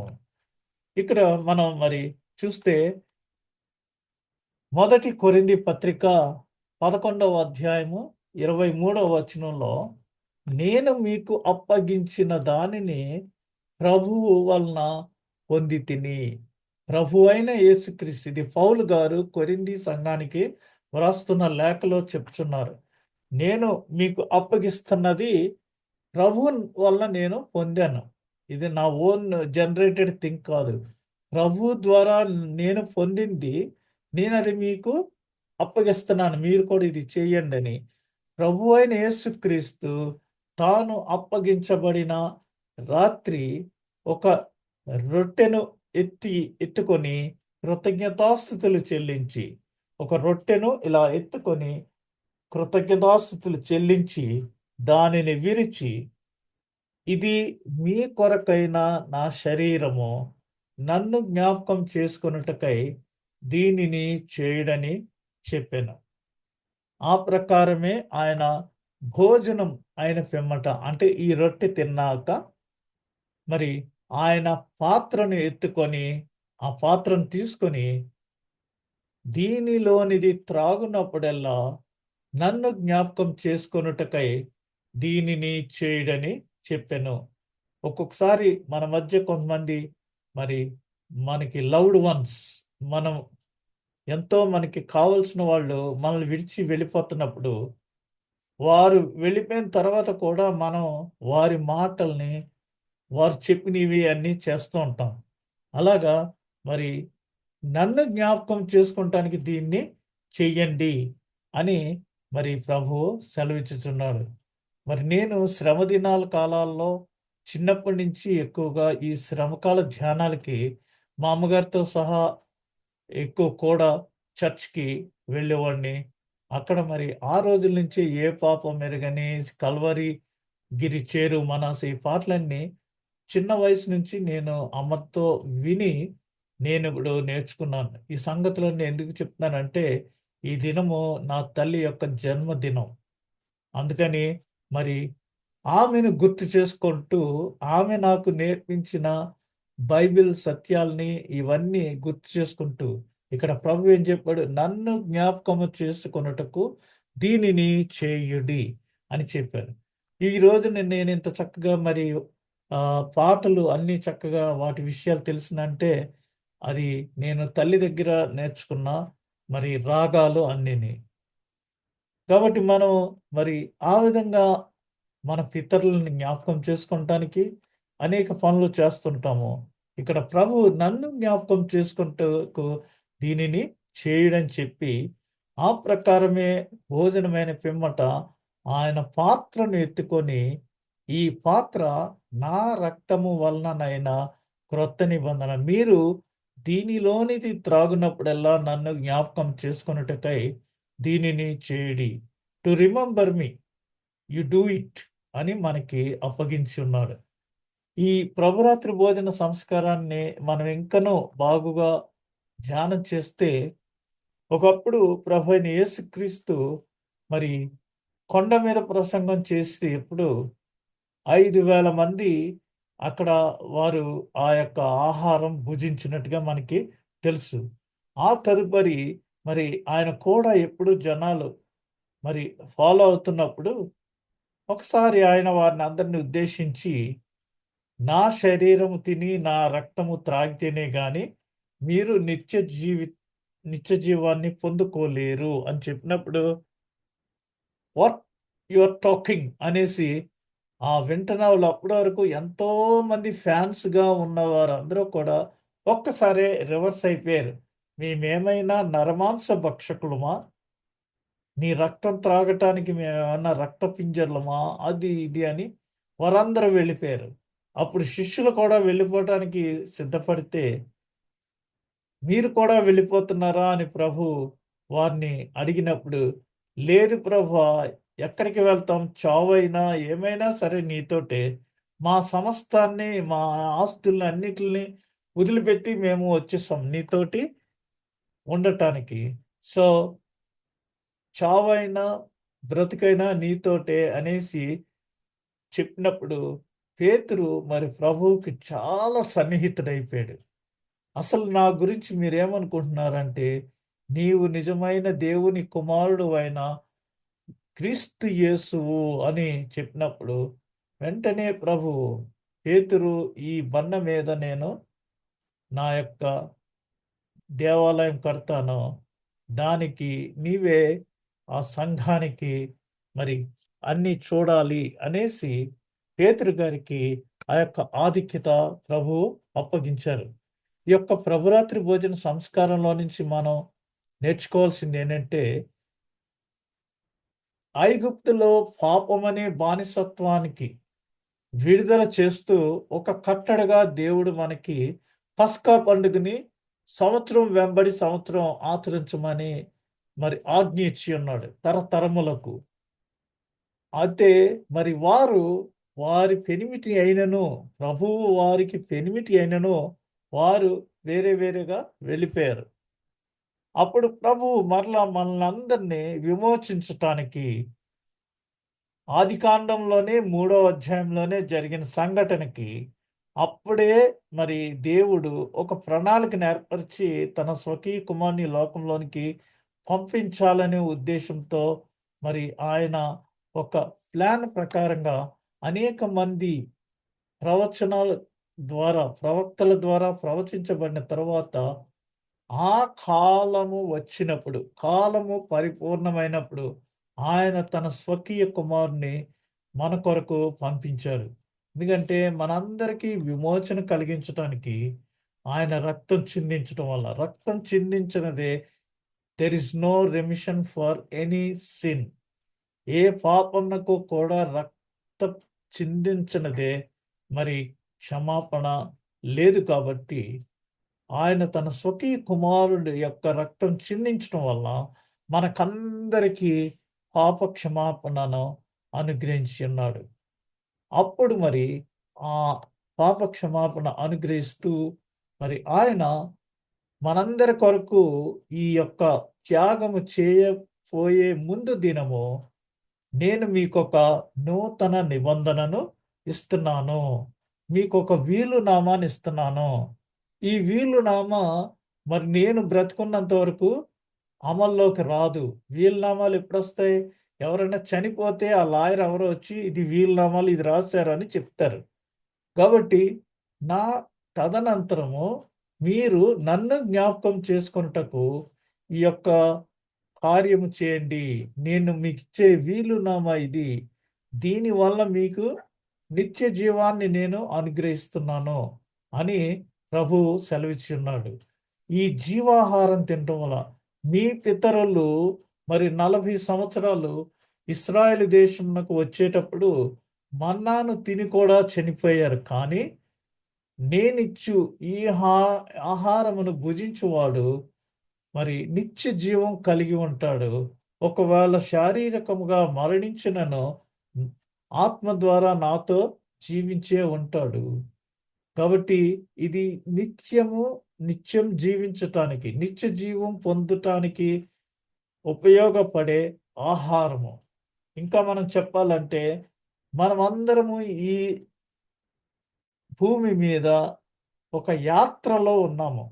ఇక్కడ మనం మరి చూస్తే మొదటి కొరింథీ పత్రిక 11వ అధ్యాయము 23వ వచనంలో నేను మీకు అప్పగించిన దానిని ప్రభువు వలన పొందితిని. ప్రభువైన యేసుక్రీస్తు, ఇది పౌలు గారు కొరింథీ సంఘానికి వ్రాస్తున్న లేఖలో చెప్తున్నారు. నేను మీకు అప్పగిస్తున్నది ప్రభువు వలన నేను పొందాను. ఇది నా ఓన్ జనరేటెడ్ థింగ్ కాదు. ప్రభువు ద్వారా నేను పొందింది నేనది మీకు అప్పగిస్తున్నాను. మీరు కూడా ఇది చేయండి అని. ప్రభువైన యేసుక్రీస్తు తాను అప్పగించబడిన రాత్రి ఒక రొట్టెను ఎత్తుకొని కృతజ్ఞతాస్తుతులు చెల్లించి, ఒక రొట్టెను ఇలా ఎత్తుకొని కృతజ్ఞతాస్తుతులు చెల్లించి దానిని విరిచి, ఇది మీ కొరకైన నా శరీరము, నన్ను జ్ఞాపకం చేసుకొనుటకై దీనిని చేయడని చెప్పాను. ఆ ప్రకారమే ఆయన భోజనం అయిన పిమ్మట అంటే ఈ రొట్టె తిన్నాక మరి ఆయన పాత్రను ఎత్తుకొని ఆ పాత్రను తీసుకొని దీనిలోనిది త్రాగునప్పుడల్లా నన్ను జ్ఞాపకం చేసుకొనుటకై దీనిని చేయడని చెప్పాను. ఒక్కొక్కసారి మన మధ్య కొంతమంది మరి మనకి లవ్డ్ వన్స్, మనం ఎంతో మనకి కావలసిన వాళ్ళు మనల్ని విడిచి వెళ్ళిపోతున్నప్పుడు వారు వెళ్ళిపోయిన తర్వాత కూడా మనం వారి మాటల్ని, వారు చెప్పినవి అన్నీ చేస్తూ ఉంటాం. అలాగా మరి నన్ను జ్ఞాపకం చేసుకుంటానికి దీన్ని చెయ్యండి అని మరి ప్రభువు సెలవిచ్చుచున్నాడు. మరి నేను శ్రమ దినాల కాలాల్లో చిన్నప్పటి నుంచి ఎక్కువగా ఈ శ్రమకాల ధ్యానాలకి మా అమ్మగారితో సహా ఎక్కువ కూడా చర్చ్‌కి వెళ్ళేవాడిని. అక్కడ మరి ఆ రోజుల నుంచి ఏ పాపం ఎరుగని, కల్వరి గిరి చేరు మనసు ఈ పాటలన్నీ చిన్న వయసు నుంచి నేను అమ్మతో విని నేను ఇప్పుడు నేర్చుకున్నాను. ఈ సంగతులన్నీ ఎందుకు చెప్తున్నానంటే ఈ దినము నా తల్లి యొక్క జన్మదినం. అందుకని మరి ఆమెను గుర్తు చేసుకుంటూ ఆమె నాకు నేర్పించిన బైబిల్ సత్యాల్ని ఇవన్నీ గుర్తు చేసుకుంటూ ఇక్కడ ప్రభు ఏం చెప్పాడు, నన్ను జ్ఞాపకము చేసుకొనుటకు దీనిని చేయుడి అని చెప్పారు. ఈ రోజున నేను ఇంత చక్కగా మరి పాటలు అన్నీ చక్కగా వాటి విషయాలు తెలిసినంటే అది నేను తల్లి దగ్గర నేర్చుకున్న మరి రాగాలు అన్నీని. కాబట్టి మనం మరి ఆ విధంగా మన పితరులని జ్ఞాపకం చేసుకుంటానికి అనేక పనులు చేస్తుంటాము. ఇక్కడ ప్రభు నన్ను జ్ఞాపకం చేసుకుంటకు దీనిని చేయుడని చెప్పి, ఆ ప్రకారమే భోజనమైన పిమ్మట ఆయన పాత్రను ఎత్తుకొని, ఈ పాత్ర నా రక్తము వలననైన క్రొత్త నిబంధన. మీరు దీనిలోనిది త్రాగునప్పుడెల్లా నన్ను జ్ఞాపకం చేసుకొనుటకై దీనిని చేయుడి. To remember me you do it అని మనకి అప్పగించి ఉన్నాడు. ఈ ప్రభురాత్రి భోజన సంస్కారాన్ని మనం ఇంకనూ బాగుగా ధ్యానం చేస్తే, ఒకప్పుడు ప్రభు అయిన యేసుక్రీస్తు మరి కొండ మీద ప్రసంగం చేసి ఎప్పుడు 5,000 మంది అక్కడ వారు ఆ యొక్క ఆహారం భుజించినట్టుగా మనకి తెలుసు. ఆ తదుపరి మరి ఆయన కూడా ఎప్పుడు జనాలు మరి ఫాలో అవుతున్నప్పుడు ఒకసారి ఆయన వారిని అందరిని ఉద్దేశించి, నా శరీరము తిని నా రక్తము త్రాగితేనే గాని మీరు నిత్య జీవాన్ని పొందుకోలేరు అని చెప్పినప్పుడు, వాట్ యు ఆర్ టాకింగ్ అనేసి ఆ వింటున్న వాళ్ళు అప్పటి వరకు ఎంతో మంది ఫ్యాన్స్‌గా ఉన్నవారు అందరూ కూడా ఒక్కసారే రివర్స్ అయిపోయారు. మేమేమైనా నరమాంస భక్షకులమా? నీ రక్తం త్రాగటానికి మేమేమన్నా రక్త పింజర్లమా? అది ఇది అని వారందరూ వెళ్ళిపోయారు. అప్పుడు శిష్యులు కూడా వెళ్ళిపోవటానికి సిద్ధపడితే, మీరు కూడా వెళ్ళిపోతున్నారా అని ప్రభు వారిని అడిగినప్పుడు, లేదు ప్రభువా, ఎక్కడికి వెళ్తాం? చావైనా ఏమైనా సరే నీతోటే. మా సమస్తాన్ని, మా ఆస్తుల్ని అన్నిటిని వదిలిపెట్టి మేము వచ్చేసాం నీతోటి ఉండటానికి. సో, చావైనా, బ్రతుకైనా నీతోటే అనేసి చెప్పినప్పుడు పేతురు మరి ప్రభువుకి చాలా సన్నిహితుడైపోయాడు. అసలు నా గురించి మీరేమనుకుంటున్నారంటే, నీవు నిజమైన దేవుని కుమారుడువైన క్రీస్తు యేసువు అని చెప్పినప్పుడు, వెంటనే ప్రభువు, పేతురు, ఈ బండ మీద నేను నా యొక్క దేవాలయం కడతాను. దానికి నీవే ఆ సంఘానికి మరి అన్నీ చూడాలి అనేసి పేతురు గారికి ఆ యొక్క ఆధిక్యత ప్రభువు అప్పగించారు. ఈ యొక్క ప్రభురాత్రి భోజన సంస్కారంలో నుంచి మనం నేర్చుకోవాల్సింది ఏంటంటే, ఐగుప్తులో పాపమనే బానిసత్వానికి విడుదల చేస్తూ ఒక కట్టడగా దేవుడు మనకి పస్కా పండుగని సంవత్సరం వెంబడి సంవత్సరం ఆచరించమని మరి ఆజ్ఞ ఇచ్చి ఉన్నాడు తరతరములకు. అయితే మరి వారు వారి పెనిమిటి అయినను, ప్రభువు వారికి పెనిమిటి అయినను, వారు వేరే వేరేగా వెళ్ళిపోయారు. అప్పుడు ప్రభువు మరలా మనల్నందరినీ విమోచించటానికి ఆదికాండంలోనే 3వ అధ్యాయంలోనే జరిగిన సంఘటనకి అప్పుడే మరి దేవుడు ఒక ప్రణాళికను ఏర్పరిచి తన స్వకీయ కుమారుని లోకంలోనికి పంపించాలనే ఉద్దేశంతో మరి ఆయన ఒక ప్లాన్ ప్రకారంగా అనేక మంది ప్రవచనాల ప్రవక్తల ద్వారా ప్రవచించబడిన తర్వాత ఆ కాలము వచ్చినప్పుడు, కాలము పరిపూర్ణమైనప్పుడు ఆయన తన స్వకీయ కుమారుని మన కొరకు పంపించారు. ఎందుకంటే మనందరికీ విమోచన కలిగించటానికి ఆయన రక్తం చిందించడం వల్ల, రక్తం చిందించినదే there is no remission for any sin. ఏ పాపమునకు కూడా రక్తం చిందించినదే మరి క్షమాపణ లేదు. కాబట్టి ఆయన తన స్వకీయ కుమారుడి యొక్క రక్తం చిందించడం వల్ల మనకందరికీ పాప క్షమాపణను అనుగ్రహించి ఉన్నాడు. అప్పుడు మరి ఆ పాప క్షమాపణ అనుగ్రహిస్తూ మరి ఆయన మనందరి కొరకు ఈ యొక్క త్యాగము చేయబోయే ముందు దినము, నేను మీకొక నూతన నిబంధనను ఇస్తున్నాను. మీకు ఒక వీలునామాని ఇస్తున్నాను. ఈ వీలునామా మరి నేను బ్రతుకున్నంత వరకు అమల్లోకి రాదు. వీలునామాలు ఎప్పుడొస్తాయి? ఎవరైనా చనిపోతే ఆ లాయర్ ఎవరో వచ్చి ఇది వీలునామాలు ఇది రాశారు అని చెప్తారు. కాబట్టి నా తదనంతరము మీరు నన్ను జ్ఞాపకం చేసుకొనుటకు ఈ యొక్క కార్యము చేయండి. నేను మీకిచ్చే వీలునామా ఇది. దీనివల్ల మీకు నిత్య జీవాన్ని నేను అనుగ్రహిస్తున్నాను అని ప్రభువు సెలవిచ్చున్నాడు. ఈ జీవాహారం తినటం వల్ల మీ పితరులు మరి 40 సంవత్సరాలు ఇస్రాయేల్ దేశంకు వచ్చేటప్పుడు మన్నాను తిని కూడా చనిపోయారు. కానీ నేనిచ్చు ఈ ఆహారమును భుజించువాడు మరి నిత్య జీవం కలిగి ఉంటాడు. ఒకవేళ శారీరకముగా మరణించినను ఆత్మ ద్వారా నాతో జీవించే ఉంటాడు. కాబట్టి ఇది నిత్యం జీవించటానికి, నిత్య జీవం పొందటానికి ఉపయోగపడే ఆహారము. ఇంకా మనం చెప్పాలంటే మనమందరము ఈ భూమి మీద ఒక యాత్రలో ఉన్నాము.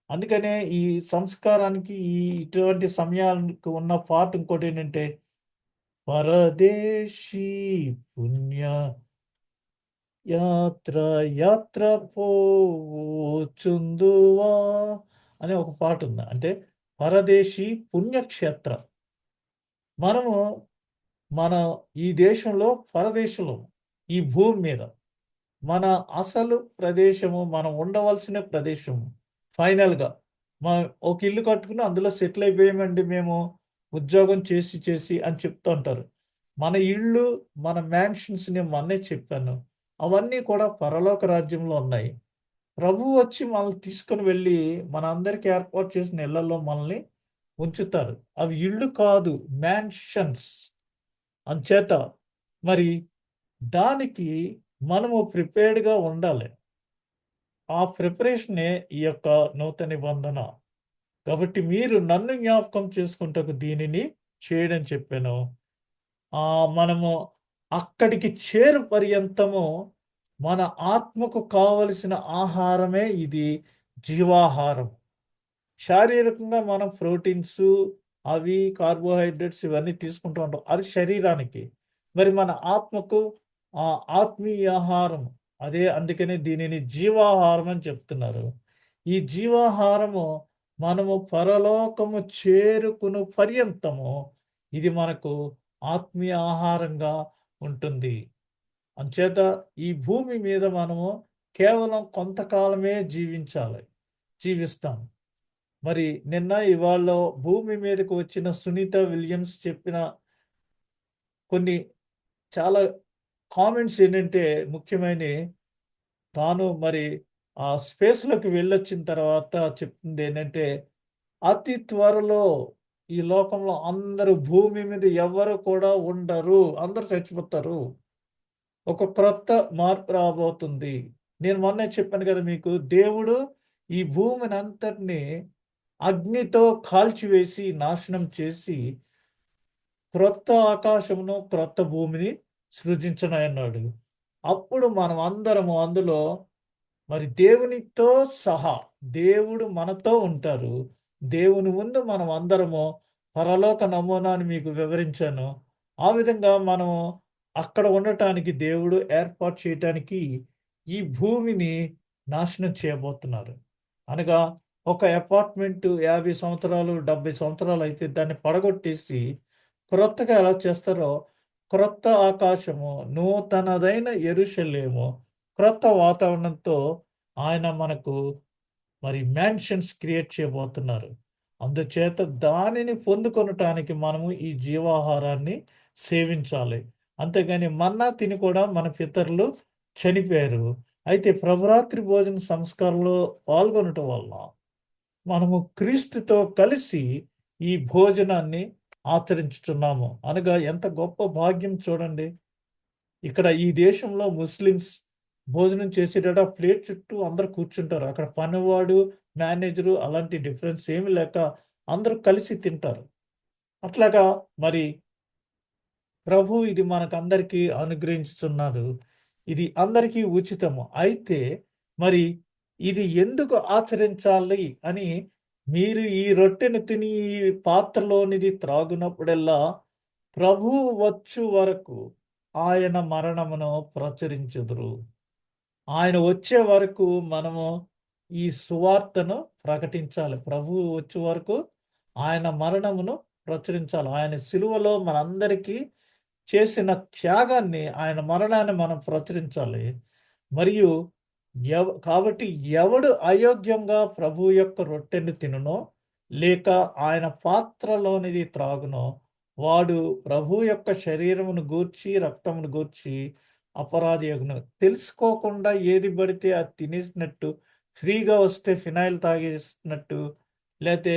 అందుకనే ఈ సంస్కారానికి ఇటువంటి సమయానికి ఉన్న పాట ఇంకోటి ఏంటంటే పరదేశీ పుణ్య యాత్ర యాత్ర పోచుందువా అనే ఒక పాట ఉంది. అంటే పరదేశీ పుణ్యక్షేత్ర. మనము మన ఈ దేశంలో పరదేశంలో ఈ భూమి మీద మన అసలు ప్రదేశము మనం ఉండవలసిన ప్రదేశము ఫైనల్గా మనం ఒక ఇల్లు కట్టుకుని అందులో సెటిల్ అయిపోయామండి మేము ఉద్యోగం చేసి అని చెప్తూ ఉంటారు. మన ఇళ్ళు మన మ్యాన్షన్స్ని మొన్నే చెప్పాను, అవన్నీ కూడా పరలోక రాజ్యంలో ఉన్నాయి. ప్రభువు వచ్చి మనల్ని తీసుకుని వెళ్ళి మన అందరికీ ఏర్పాటు చేసిన ఇళ్లలో మనల్ని ఉంచుతారు. అవి ఇళ్ళు కాదు, మ్యాన్షన్స్. అంచేత మరి దానికి మనము ప్రిపేర్డ్గా ఉండాలి. ఆ ప్రిపరేషనే ఈ యొక్క నూతన నిబంధన. కాబట్టి మీరు నన్ను జ్ఞాపకం చేసుకుంటకు దీనిని చేయడం చెప్పాను. మనము అక్కడికి చేరు పర్యంతము మన ఆత్మకు కావలసిన ఆహారమే ఇది జీవాహారం. శారీరకంగా మనం ప్రోటీన్స్ అవి కార్బోహైడ్రేట్స్ ఇవన్నీ తీసుకుంటూ ఉంటాం, అది శరీరానికి. మరి మన ఆత్మకు ఆత్మీయ ఆహారం అదే. అందుకనే దీనిని జీవాహారం అని చెప్తున్నారు. ఈ జీవాహారము మనము పరలోకము చేరుకును పర్యంతము ఇది మనకు ఆత్మీయ ఆహారంగా ఉంటుంది. అంచేత ఈ భూమి మీద మనము కేవలం కొంతకాలమే జీవిస్తాం. మరి నిన్న ఇవాళ భూమి మీదకు వచ్చిన సునీత విలియమ్స్ చెప్పిన కొన్ని చాలా కామెంట్స్ ఏంటంటే ముఖ్యమైనవి. తాను మరి ఆ స్పేస్లోకి వెళ్ళొచ్చిన తర్వాత చెప్తుంది ఏంటంటే అతి త్వరలో ఈ లోకంలో అందరూ భూమి మీద ఎవరు కూడా ఉండరు, అందరూ చచ్చిపోతారు. ఒక క్రొత్త మార్పు రాబోతుంది. నేను మొన్నే చెప్పాను కదా మీకు, దేవుడు ఈ భూమిని అంతటిని అగ్నితో కాల్చివేసి నాశనం చేసి క్రొత్త ఆకాశమును క్రొత్త భూమిని సృజించనన్నాడు. అప్పుడు మనం అందరము అందులో మరి దేవునితో సహా దేవుడు మనతో ఉంటారు. దేవుని ముందు మనం అందరము పరలోక నమూనాని మీకు వివరించాను. ఆ విధంగా మనము అక్కడ ఉండటానికి దేవుడు ఏర్పాటు చేయటానికి ఈ భూమిని నాశనం చేయబోతున్నారు. అనగా ఒక అపార్ట్మెంట్ 50 సంవత్సరాలు 70 సంవత్సరాలు అయితే దాన్ని పడగొట్టేసి క్రొత్తగా ఎలా చేస్తారో క్రొత్త ఆకాశము నూతనదైన యెరూషలేము క్రొత్త వాతావరణంతో ఆయన మనకు మరి మ్యాన్షన్స్ క్రియేట్ చేయబోతున్నారు. అందుచేత దానిని పొందుకొనటానికి మనము ఈ జీవాహారాన్ని సేవించాలి. అంతేగాని మన్నా తిని కూడా మన పితరులు చనిపోయారు. అయితే ప్రభురాత్రి భోజన సంస్కారంలో పాల్గొనటం వల్ల మనము క్రీస్తుతో కలిసి ఈ భోజనాన్ని ఆచరించుతున్నాము. అనగా ఎంత గొప్ప భాగ్యం చూడండి. ఇక్కడ ఈ దేశంలో ముస్లిమ్స్ భోజనం చేసేటప్పుడు ఆ ప్లేట్ చుట్టూ అందరు కూర్చుంటారు. అక్కడ పనివాడు, మేనేజరు అలాంటి డిఫరెన్స్ ఏమి లేక అందరూ కలిసి తింటారు. అట్లాగా మరి ప్రభు ఇది మనకందరికీ అనుగ్రహించుతున్నాడు. ఇది అందరికీ ఉచితము. అయితే మరి ఇది ఎందుకు ఆచరించాలి అని మీరు ఈ రొట్టెను తిని ఈ పాత్రలోనిది త్రాగునప్పుడెల్లా ప్రభువు వచ్చు వరకు ఆయన మరణమును ప్రచురించుదురు. ఆయన వచ్చే వరకు మనము ఈ సువార్తను ప్రకటించాలి. ప్రభువు వచ్చే వరకు ఆయన మరణమును ప్రచురించాలి. ఆయన సిలువలో మనందరికీ చేసిన త్యాగాన్ని, ఆయన మరణాన్ని మనం ప్రచురించాలి. మరియు కాబట్టి ఎవడు అయోగ్యంగా ప్రభువు యొక్క రొట్టెను తినునో, లేక ఆయన పాత్రలోనిది త్రాగునో, వాడు ప్రభువు యొక్క శరీరమును గూర్చి, రక్తమును గూర్చి అపరాధి యగును. తెలుసుకోకుండా ఏది పడితే అది తినేసినట్టు, ఫ్రీగా వస్తే ఫినాయిల్ తాగేసినట్టు, లేతే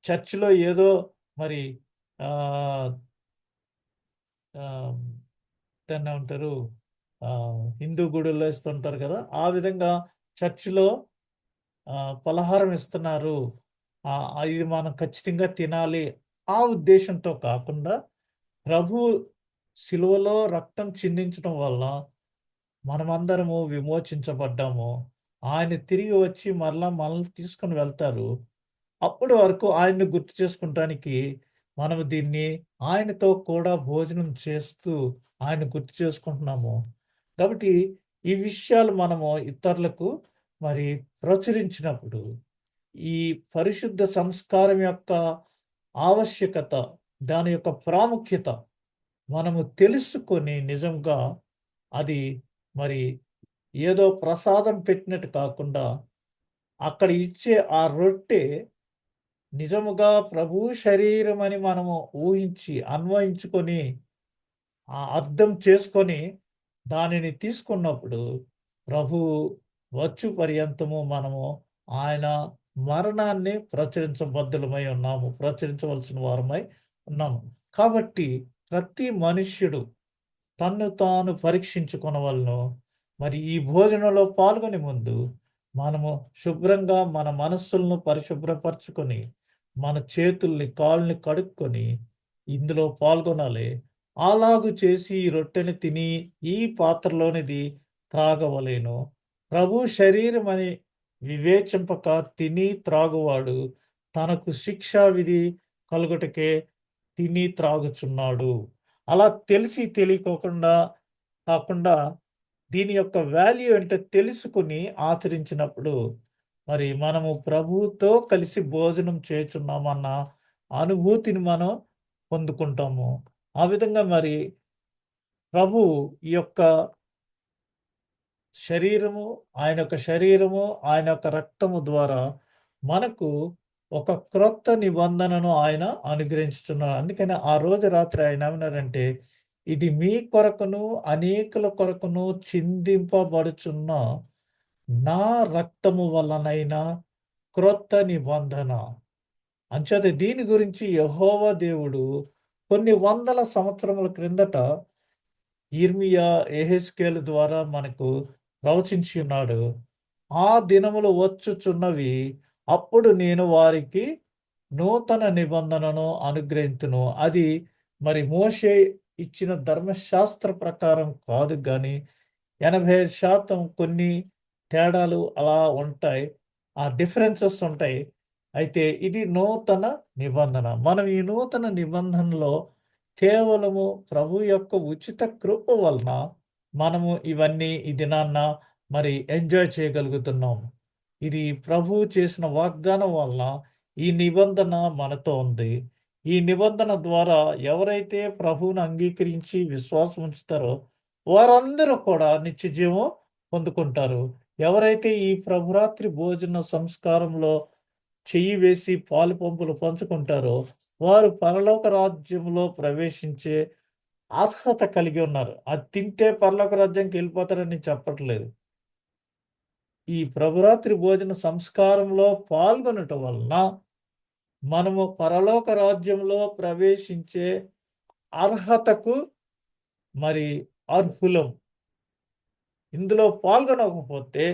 చర్చ్‌లో ఏదో మరి ఆహ్, ఆహ్, దాన్నేమంటారు? హిందూ గుడుల్లో ఇస్తుంటారు కదా! ఆ విధంగా చర్చ్‌లో పలహారం ఇస్తున్నారు. ఇది మనం ఖచ్చితంగా తినాలి. ఆ ఉద్దేశంతో కాకుండా ప్రభువు సిలువలో రక్తం చిందించడం వల్ల మనమందరము విమోచించబడ్డాము. ఆయన తిరిగి వచ్చి మరలా మనల్ని తీసుకొని వెళ్తారు. అప్పటి వరకు ఆయన్ని గుర్తు చేసుకుంటానికి మనము దీన్ని ఆయనతో కూడా భోజనం చేస్తూ ఆయన గుర్తు చేసుకుంటున్నాము. కాబట్టి ఈ విషయాలు మనము ఇతరులకు మరి ప్రచురించినప్పుడు ఈ పరిశుద్ధ సంస్కారం యొక్క ఆవశ్యకత, దాని యొక్క ప్రాముఖ్యత మనము తెలుసుకొని నిజంగా అది మరి ఏదో ప్రసాదం పెట్టినట్టు కాకుండా అక్కడ ఇచ్చే ఆ రొట్టె నిజముగా ప్రభువు శరీరమని మనము ఊహించి, అన్వయించుకొని, అర్థం చేసుకొని దానిని తీసుకున్నప్పుడు ప్రభువు వచ్చు పర్యంతము మనము ఆయన మరణాన్ని ప్రచురించబద్దులమై ఉన్నాము. ప్రచురించవలసిన వారమై ఉన్నాము. కాబట్టి ప్రతి మనుష్యుడు తన్ను తాను పరీక్షించుకొనవలెను. మరి ఈ భోజనంలో పాల్గొనే ముందు మనము శుభ్రంగా మన మనస్సులను పరిశుభ్రపరచుకొని, మన చేతుల్ని, కాళ్ళని కడుక్కొని ఇందులో పాల్గొనాలి. అలాగు చేసి ఈ రొట్టెని తిని ఈ పాత్రలోనిది త్రాగవలెను. ప్రభు శరీరమని వివేచింపక తిని త్రాగువాడు తనకు శిక్షా విధి కలుగుటకే తిని త్రాగుచున్నాడు. అలా తెలిసి తెలియకోకుండా కాకుండా దీని యొక్క వాల్యూ ఏంటో తెలుసుకొని ఆచరించినప్పుడు మరి మనము ప్రభువుతో కలిసి భోజనం చేయుచున్నామన్న అనుభూతిని మనం పొందుకుంటాము. ఆ విధంగా మరి ప్రభువు ఈ యొక్క శరీరము, ఆయన యొక్క శరీరము, ఆయన యొక్క రక్తము ద్వారా మనకు ఒక క్రొత్త నిబంధనను ఆయన అనుగ్రహించుచున్నాడు. అందుకని ఆ రోజు రాత్రి ఆయన ఏమన్నారంటే, ఇది మీ కొరకును, అనేకుల కొరకును చిందింపబడుచున్న నా రక్తము వలనైన క్రొత్త నిబంధన. అంచేత దీని గురించి యెహోవా దేవుడు కొన్ని వందల సంవత్సరముల క్రిందట యిర్మీయా, యెహెజ్కేలు ద్వారా మనకు ప్రవచించి ఉన్నాడు. ఆ దినములు వచ్చుచున్నవి, అప్పుడు నేను వారికి నూతన నిబంధనను అనుగ్రహింతును. అది మరి మోషే ఇచ్చిన ధర్మశాస్త్ర ప్రకారం కాదు గాని 85% కొన్ని తేడాలు అలా ఉంటాయి. ఆ డిఫరెన్సెస్ ఉంటాయి. అయితే ఇది నూతన నిబంధన. మనం ఈ నూతన నిబంధనలో కేవలము ప్రభు యొక్క ఉచిత కృప వలన మనము ఇవన్నీ ఈ దినాన్న మరి ఎంజాయ్ చేయగలుగుతున్నాం. ఇది ప్రభువు చేసిన వాగ్దానం వలన ఈ నిబంధన మనతో ఉంది. ఈ నిబంధన ద్వారా ఎవరైతే ప్రభువును అంగీకరించి విశ్వాసం ఉంచుతారో వారందరూ కూడా నిత్యజీవం పొందుకుంటారు. ఎవరైతే ఈ ప్రభురాత్రి భోజన సంస్కారంలో చెయ్యి వేసి పాలు పంపులు పంచుకుంటారో వారు పరలోక రాజ్యంలో ప్రవేశించే అర్హత కలిగి ఉన్నారు. అది తింటే పరలోక రాజ్యానికి వెళ్ళిపోతారని చెప్పట్లేదు. ఈ ప్రభురాత్రి భోజన సంస్కారంలో పాల్గొనటం వలన మనము పరలోక రాజ్యంలో ప్రవేశించే అర్హతకు మరి అర్హులం. ఇందులో పాల్గొనకపోతే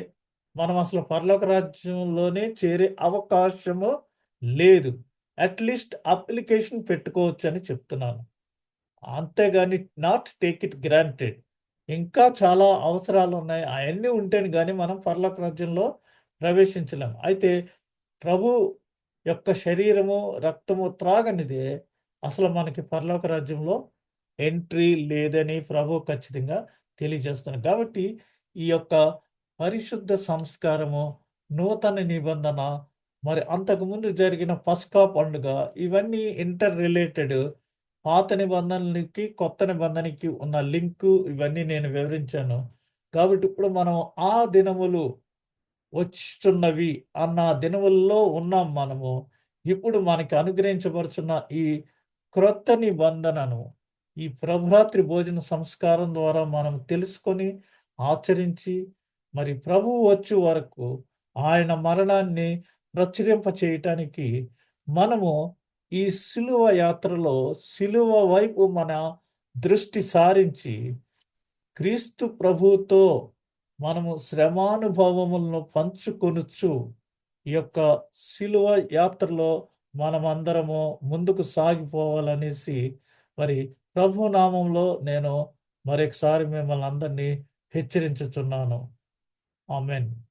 మనం అసలు పరలోక రాజ్యంలోనే చేరే అవకాశము లేదు. అట్‌లీస్ట్ అప్లికేషన్ పెట్టుకోవచ్చని చెప్తున్నాను. అంతేగాని నాట్ టేక్ ఇట్ గ్రాంటెడ్. ఇంకా చాలా అవసరాలు ఉన్నాయి. అవన్నీ ఉంటేనే గాని మనం పరలోక రాజ్యంలో ప్రవేశించలేం. అయితే ప్రభు యొక్క శరీరము, రక్తము త్రాగనిదే అసలు మనకి పరలోక రాజ్యంలో ఎంట్రీ లేదని ప్రభు ఖచ్చితంగా తెలియజేస్తున్నారు. కాబట్టి ఈ యొక్క పరిశుద్ధ సంస్కారము, నూతన నిబంధన, మరి అంతకుముందు జరిగిన పస్కా పండుగ ఇవన్నీ ఇంటర్ రిలేటెడ్. పాత నిబంధనలకి, కొత్త నిబంధనకి ఉన్న లింకు ఇవన్నీ నేను వివరించాను. కాబట్టి ఇప్పుడు మనం ఆ దినములు వచ్చుచున్నవి అన్న దినముల్లో ఉన్నాం మనము. ఇప్పుడు మనకి అనుగ్రహించబడుచున్న ఈ క్రొత్త నిబంధనను ఈ ప్రభురాత్రి భోజన సంస్కారం ద్వారా మనం తెలుసుకొని, ఆచరించి, మరి ప్రభువు వచ్చే వరకు ఆయన మరణాన్ని ప్రచురింప చేయటానికి మనము ఈ సిలువ యాత్రలో సిలువ వైపు మన దృష్టి సారించి క్రీస్తు ప్రభువుతో మనము శ్రమానుభవములను పంచుకొనుచు ఈ యొక్క సిలువ యాత్రలో మనమందరము ముందుకు సాగిపోవాలనేసి మరి ప్రభు నామంలో నేను మరొకసారి మిమ్మల్ని అందరినీ హెచ్చరించుచున్నాను. ఆమేన్.